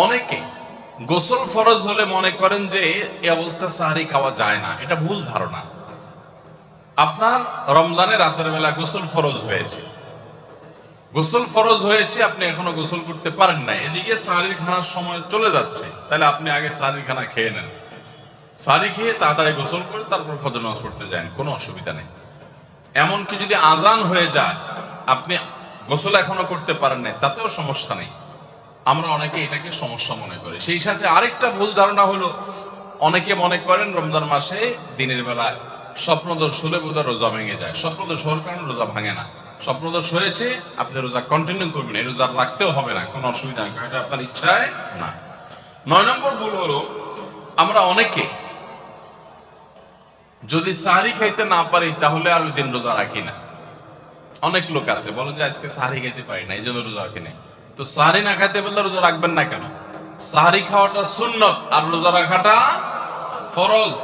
অনেকে গোসল ফরজ হলে মনে করেন যে এই অবস্থা সাহারি খাওয়া যায় না। এটা ভুল ধারণা। আপনার রমজানের রাতের বেলা গোসল ফরজ হয়েছে, আপনি এখনো গোসল করতে পারেন না, এদিকে সাহারির খানার সময় চলে যাচ্ছে, তাহলে আপনি আগে সাহারির খানা খেয়ে নেন, সাহারি খেয়ে তাড়াতাড়ি গোসল করে তারপর ফজর নামাজ পড়তে যান, কোনো অসুবিধা নেই। এমনকি যদি আজান হয়ে যায়, আপনি গোসল এখনো করতে পারেন না, তাতেও সমস্যা নেই। আমরা অনেকে এটাকে সমস্যা মনে করি। সেই সাথে আরেকটা ভুল ধারণা হলো, অনেকে মনে করেন রমজান মাসে দিনের বেলায় স্বপ্নদোষ হলে বোধহয় রোজা ভেঙে যায়। স্বপ্নদোষ হওয়ার কারণে রোজা ভাঙে না। স্বপ্নদোষ হয়েছে, আপনি রোজা কন্টিনিউ করবেন, এই রোজা রাখতেও হবে না, কোনো অসুবিধা নেই, এটা আপনার ইচ্ছায় না। 9 নম্বর ভুল হলো, আমরা অনেকে যদি সাহারি খাইতে না পারি তাহলে আর ওই দিন রোজা রাখি না। অনেক লোক আছে বলে যে আজকে সাহারি খাইতে পারি না, এই জন্য রোজা রাখি না। তো সাহারি না খাইতে পারলে রোজা রাখবেন না কেন? সাহারি খাওয়াটা সুন্নত আর রোজা রাখাটা ফরজ।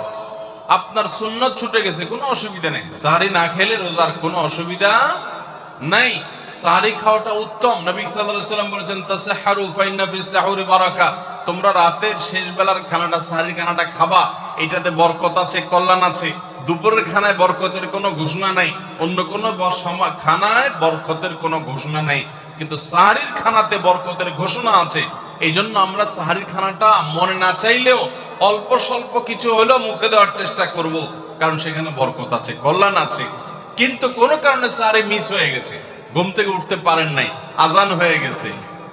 আপনার সুন্নত ছুটে গেছে, কোনো অসুবিধা নেই। সাহারি না খেলে রোজার কোনো অসুবিধা নাই। সাহারি খাওয়াটা উত্তম। নবী সাল্লাল্লাহু আলাইহি ওয়াসাল্লাম বলেছেন, তাসাহহারু ফাইন্না ফিস সাহুরি বারাকা। তোমরা রাতের শেষ বেলার খানাটা, সাহারি খানাটা খাবা, এটাতে বরকত আছে, কল্যাণ আছে। দুপুরের খানায় বরকতের কোনো ঘোষণা নাই, অন্য কোনো খানায় বরকতের কোনো ঘোষণা নাই, কিন্তু সাহারির খানাতে বরকতের ঘোষণা আছে। এই জন্য আমরা সাহারির খানাটা মনে না চাইলেও অল্প স্বল্প কিছু হলেও মুখে দেওয়ার চেষ্টা করব, কারণ সেখানে বরকত আছে, কল্যাণ আছে। কিন্তু কোনো কারণে সাহারি মিস হয়ে গেছে, ঘুম থেকে উঠতে পারেন নাই, আজান হয়ে গেছে,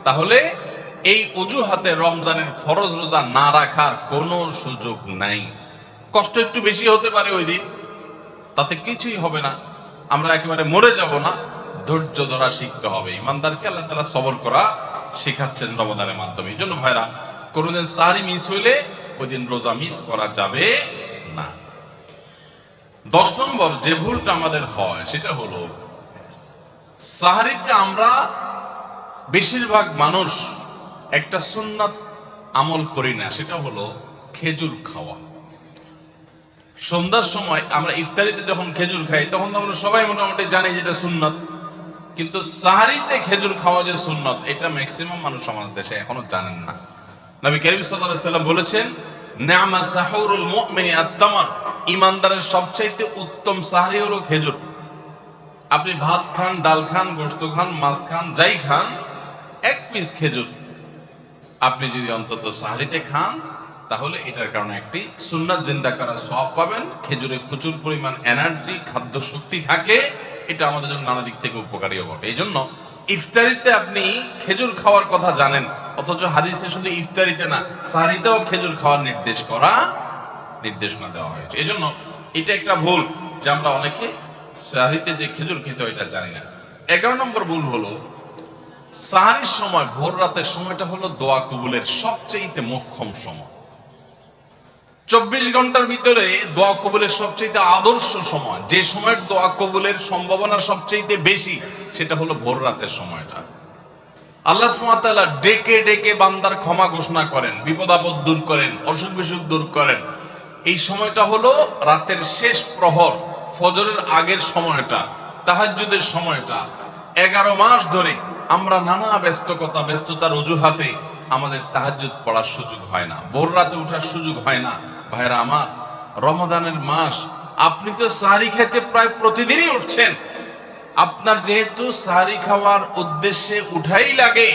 তাহলে এই অজুহাতে রমজানের ফরজ রোজা না রাখার কোনো সুযোগ নাই। কষ্ট একটু বেশি হতে পারে ওই দিন, তাতে কিছুই হবে না, আমরা একেবারে মরে যাব না। ধৈর্য ধরা শিখতে হবে। ইমানদারকে আল্লাহ তাআলা সবর করা শেখাচ্ছেন রমজানের মাধ্যমে। এই জন্য ভাইরা, কোনোদিন সাহারি মিস হইলে ওই দিন রোজা মিস করা যাবে না। 10 নম্বর যে ভুলটা আমাদের হয় সেটা হলো, সাহারিতে আমরা বেশিরভাগ মানুষ একটা সুন্নাত আমল করি না, সেটা হলো খেজুর খাওয়া। সন্ধ্যার সময় আমরা ইফতারিতে যখন খেজুর খাই তখন আমরা সবাই মোটামুটি জানি যেটা সুন্নত, কিন্তু সাহারিতে খেজুর খাওয়া যে সুন্নত, এটা ম্যাক্সিমাম মানুষ আমাদের দেশে এখনো জানেন না। নবী করিম সাল্লাল্লাহু আলাইহি ওয়াসাল্লাম বলেছেন, নি'মা সাহুরুল মুমিনি আত-তামার। ইমানদারের সবচাইতে উত্তম সাহারি হলো খেজুর। আপনি ভাত খান, ডাল খান, গোশত খান, মাছ খান, যাই খান, এক পিস খেজুর আপনি যদি অন্তত সাহারিতে খান, তাহলে এটার কারণে একটি সুন্নাত জিন্দা করার সওয়াব পাবেন। খেজুরে প্রচুর পরিমাণ এনার্জি, খাদ্য শক্তি থাকে, এটা আমাদের জন্য নানা দিক থেকে উপকারীও বটে। এই জন্য ইফতারিতে আপনি খেজুর খাওয়ার কথা জানেন, অথচ হাদিসে শুধু ইফতারিতে না, সাহারিতেও খেজুর খাওয়ার নির্দেশনা দেওয়া হয়েছে। এই জন্য এটা একটা ভুল যে আমরা অনেকে সাহারিতে যে খেজুর খেতে হয় এটা জানি না। 11 নম্বর ভুল হলো, সাহারির সময়, ভোর রাতের সময়টা হলো দোয়া কবুলের সবচেয়ে মোক্ষম সময়। 24 ঘন্টার ভিতরে দোয়া কবুলের সবচেয়ে আদর্শ সময়, যে সময়ের দোয়া কবুলের সম্ভাবনা সবচেয়ে বেশি, সেটা হলো ভোর রাতের সময়টা। আল্লাহ সুবহানাহু ওয়া তাআলা ডেকে ডেকে বান্দার ক্ষমা ঘোষণা করেন, বিপদ আপদ দূর করেন, অসুখ বিসুখ দূর করেন। এই সময়টা হলো রাতের শেষ প্রহর, ফজরের আগের সময়টা, তাহাজ্জুদের সময়টা। 11 মাস ধরে আমরা নানা ব্যস্ততার অজুহাতে আমাদের তাহাজ্জুদ পড়ার সুযোগ হয় না, ভোর রাতে ওঠার সুযোগ হয় না। ভাইরা আমার, রমাদানের মাস, আপনি তো সাহারি খেতে প্রায় প্রতিদিনই উঠছেন। আপনার যেহেতু সাহারি খাওয়ার উদ্দেশ্যে উঠাই লাগে,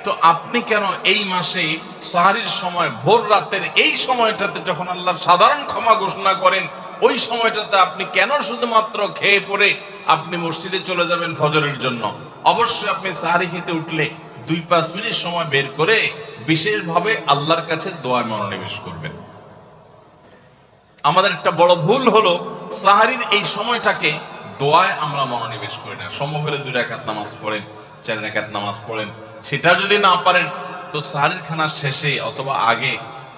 তো আপনি কেন এই মাসে সাহারির সময়, ভোর রাতের এই সময়টাতে যখন আল্লাহর সাধারণ ক্ষমা ঘোষণা করেন, ওই সময়টাতে আপনি কেন শুধুমাত্র খেয়ে পড়ে আপনি মসজিদে চলে যাবেন ফজরের জন্য? অবশ্যই আপনি সাহারি খেতে উঠলে 2-5 মিনিট সময় বের করে বিশেষভাবে আল্লাহর কাছে দোয়ায় মনোনিবেশ করবেন। আমাদের একটা বড় ভুল হলো, সাহারির এই সময়টাকে দোয়ায় আমরা মনোনিবেশ করি না। সম্ভব হলে 2 রাকাত নামাজ পড়েন, 4 রাকাত নামাজ পড়েন। সেটা যদি না পারেন, তো সাহারির খানার শেষে অথবা আগে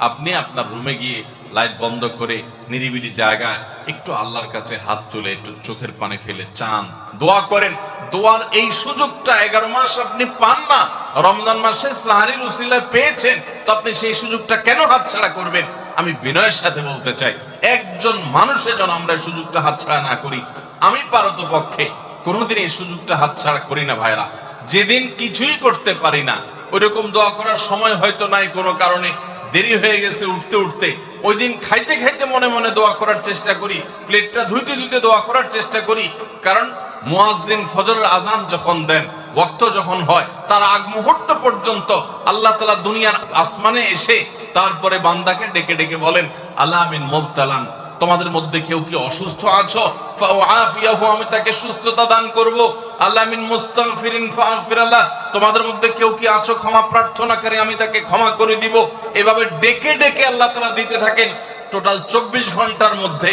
আপনি আপনার রুমে গিয়ে লাইট বন্ধ করে নিরিবিলি জায়গায় একটু আল্লাহর কাছে হাত তুলে, একটু চোখের পানি ফেলে চান, দোয়া করেন। দোয়ার এই সুযোগটা 11 মাস আপনি পান না, রমজান মাসে সাহারির উসিলায় পেয়েছেন, তো আপনি সেই সুযোগটা কেন হাতছাড়া করবেন? আমি বিনয়ের সাথে বলতে চাই, একজন মানুষের জন্য আমরা এই সুযোগটা হাতছাড়া না করি। আমি পারতপক্ষে কোনোদিন এই সুযোগটা হাতছাড়া করি না ভাইরা। যেদিন কিছুই করতে পারি না, ওইরকম দোয়া করার সময় হয়তো নাই, কোনো কারণে দেরি হয়ে গেছে উঠতে উঠতে, ওই দিন খাইতে খাইতে মনে মনে দোয়া করার চেষ্টা করি, প্লেটটা ধুইতে ধুইতে দোয়া করার চেষ্টা করি। কারণ মুয়াজ্জিন ফজরের আজান যখন দেন, ওয়াক্ত যখন হয়, তার আগ মুহূর্ত পর্যন্ত আল্লাহ তাআলা দুনিয়ার আসমানে এসে তারপরে বান্দাকে ডেকে ডেকে বলেন, আলা মিন মুবতালান, তোমাদের মধ্যে কেউ কি অসুস্থ আছো, ফাআফিয়াহু, আমি তাকে সুস্থতা দান করব। আলা মিন মুস্তাগফিরিন ফাগফিরাল্লাহ, তোমাদের মধ্যে কেউ কি আছো ক্ষমা প্রার্থনাকারী, আমি তাকে ক্ষমা করে দিব। এভাবে ডেকে ডেকে আল্লাহ তাআলা দিতে থাকেন। টোটাল 24 ঘন্টার মধ্যে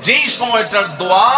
যেই সময়টার দোয়া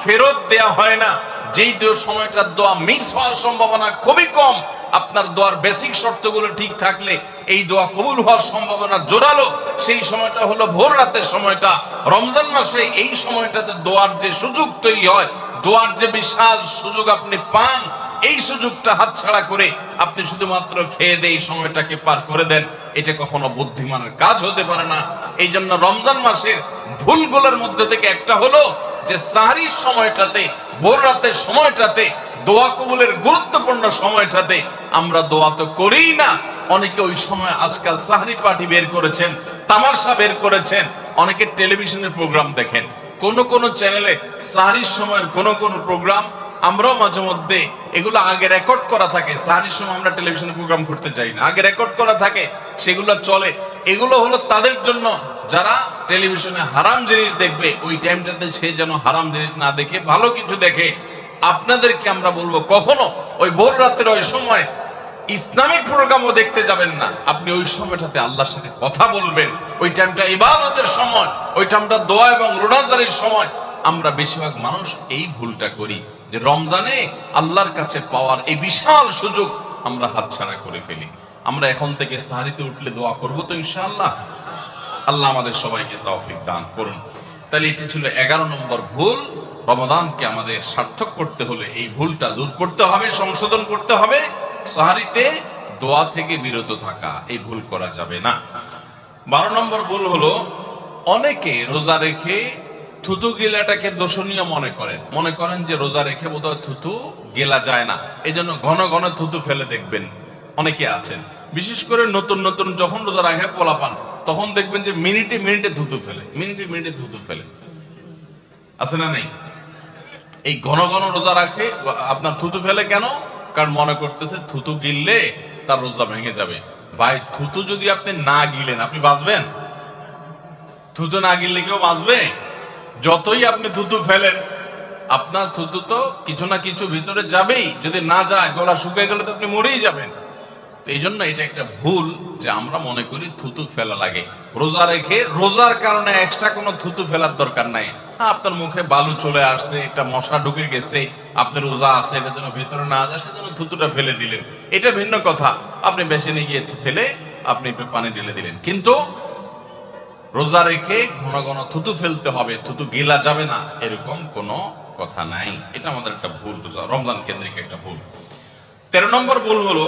ফেরত দেয়া হয় না, যেই সময়টার দোয়া মিস হওয়ার সম্ভাবনা খুবই কম, আপনার দোয়ার বেসিক শর্তগুলো ঠিক থাকলে এই দোয়া কবুল হওয়ার সম্ভাবনা জোরালো, সেই সময়টা হলো ভোর রাতের সময়টা। রমজান মাসে এই সময়টাতে দোয়ার যে সুযোগ তৈরি হয়, দোয়ার যে বিশাল সুযোগ আপনি পান, এই সুযোগটা হাতছাড়া করে আপনি শুধুমাত্র খেয়ে দিয়ে এই সময়টাকে পার করে দেন, এটা কখনো বুদ্ধিমানের কাজ হতে পারে না। এই জন্য রমজান মাসের ভুলগুলোর মধ্যে থেকে একটা হলো যে সাহরির সময়টাতে, ভোর রাতের সময়টাতে, দোয়া কবুলের গুরুত্বপূর্ণ সময়টাতে আমরা দোয়া তো করিই না। অনেকে ওই সময় আজকাল সাহরি পার্টি বের করেছেন, তামাশা বের করেছেন, অনেকে টেলিভিশনের প্রোগ্রাম দেখেন। কোন কোন চ্যানেলে সাহরির সময়ের কোন কোন প্রোগ্রাম আমরাও মাঝে মধ্যে এগুলো আগে রেকর্ড করা থাকে। সাহরির সময় আমরা টেলিভিশনে প্রোগ্রাম করতে চাই না, আগে রেকর্ড করা থাকে, সেগুলো চলে। এগুলো হলো তাদের জন্য যারা টেলিভিশনে হারাম জিনিস দেখবে, ওই টাইমটাতে সে যেন হারাম জিনিস না দেখে ভালো কিছু দেখে। আপনাদেরকে আমরা বলবো, কখনো ওই ভোর রাতের ওই সময় ইসলামিক প্রোগ্রামও দেখতে যাবেন না। আপনি ওই সময়টাতে আল্লাহর সাথে কথা বলবেন, ওই টাইমটা ইবাদতের সময়, ওই টাইমটা দোয়া এবং রোজাদারির সময়। আমরা বেশিরভাগ মানুষ এই ভুলটা করি যে রমজানে আল্লাহর কাছে পাওয়ার এই বিশাল সুযোগ আমরা হাতছাড়া করে ফেলি। আমরা এখন থেকে সাহরিতে উঠলে দোয়া করবো তো ইনশাআল্লাহ। আল্লাহ আমাদের সবাইকে তৌফিক দান করুন। তাহলে এটি ছিল 11 নম্বর ভুল। রমাদানকে আমাদের সার্থক করতে হলে এই ভুলটা দূর করতে হবে, সংশোধন করতে হবে। সাহরিতে দোয়া থেকে বিরত থাকা, এই ভুল করা যাবে না। 12 নম্বর ভুল হলো, অনেকে রোজা রেখে থুতু গেলাটাকে দোষণীয় মনে করেন যে রোজা রেখে বোধহয় থুতু গেলা যায় না, এই জন্য ঘন ঘন থুতু ফেলে দেখবেন অনেকে আছেন। বিশেষ করে নতুন নতুন যখন রোজা রাখে পোলাপান, তখন দেখবেন যে মিনিটে মিনিটে থুতু ফেলে, মিনিটে মিনিটে থুতু ফেলে, আছে না নেই? এই ঘন ঘন রোজা রাখে, আপনার থুতু ফেলে কেন? কারণ মনে করতেছে থুতু গিললে তার রোজা ভেঙে যাবে। ভাই, থুতু যদি আপনি না গিলেন আপনি বাঁচবেন? থুতু না গিললে কেউ বাঁচবে? যতই আপনি থুতু ফেলেন, আপনার থুতু তো কিছু না কিছু ভিতরে যাবেই। যদি না যায়, গলা শুকিয়ে গেলে তো আপনি মরেই যাবেন। এই জন্য এটা একটা ভুল যে আমরা মনে করি থুতু ফেলা লাগে। রোজা রেখে রোজার কারণে এক্সট্রা কোনো থুতু ফেলার দরকার নাই। আপনার মুখে বালু চলে আসছে, একটা মশা ঢুকে গেছে, আপনার রোজা আছে, এটার জন্য ভেতরে না যায়, সেজন্য থুতুটা ফেলে দিলেন, এটা ভিন্ন কথা। আপনি বেসিনে গিয়ে ফেলে আপনি একটু পানি ঢেলে দিলেন। কিন্তু রোজা রেখে ঘন ঘন থুতু ফেলতে হবে, থুতু গেলা যাবে না, এরকম কোনো কথা নাই। এটা আমাদের একটা ভুল, রমজান কেন্দ্রিক একটা ভুল। 13 নম্বর ভুল হলো,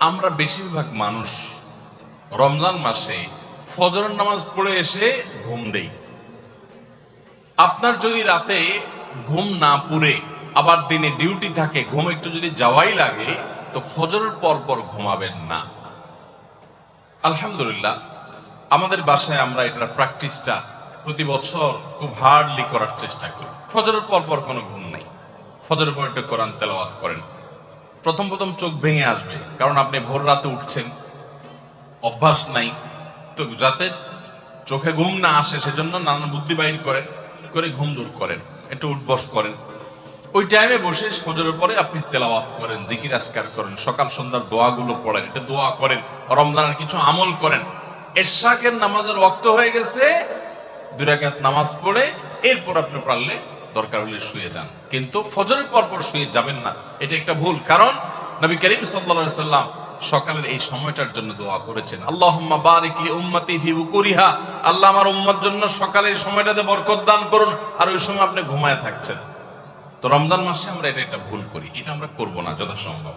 আমরা বেশিরভাগ মানুষ রমজান মাসে ফজরের নামাজ পড়ে এসে ঘুম দেই। আপনার যদি রাতে ঘুম না পুরে আবার দিনে ডিউটি থাকে, ঘুম একটু যদি যাওয়াই লাগে, তো ফজরের পর পর ঘুমাবেন না। আলহামদুলিল্লাহ, আমাদের বাসায় আমরা এটার প্র্যাকটিসটা প্রতি বছর খুব হার্ডলি করার চেষ্টা করি। ফজরের পর পর কোনো ঘুম নেই, ফজরের পর একটু কোরআন তেলাওয়াত করেন। প্রথম প্রথম চোখ ভেঙে আসবে, কারণ আপনি ভোর রাতে উঠছেন, অভ্যাস নাই। তো যাতে চোখে ঘুম না আসে সেজন্য নানান বুদ্ধি বাহির করে ঘুম দূর করেন, একটু উঠবস করেন। ওই টাইমে বসে ফজরের পরে আপনি তেলাওয়াত করেন, জিকির আজকার করেন, সকাল সন্ধ্যার দোয়াগুলো পড়েন, এটা দোয়া করেন, রমজানের কিছু আমল করেন। এশাকের নামাজের ওয়াক্ত হয়ে গেছে, 2 রাকাত নামাজ পড়ে এরপর আপনি পারলে দরকার হলে শুয়ে যান, কিন্তু ফজরের পর পর শুয়ে যাবেন না। এটা একটা ভুল। কারণ নবী করিম সাল্লাল্লাহু আলাইহি সাল্লাম সকালের এই সময়টার জন্য দোয়া করেছেন, আল্লাহুম্মা বারিক লি উম্মতি ফি বুকুরিহা, আল্লাহ আমার উম্মত জন্য সকালের সময়টাতে বরকত দান করুন। আর ওই সময় আপনি ঘুমায় থাকছেন। তো রমজান মাসে আমরা এটা একটা ভুল করি, এটা আমরা করব না যথাসম্ভব।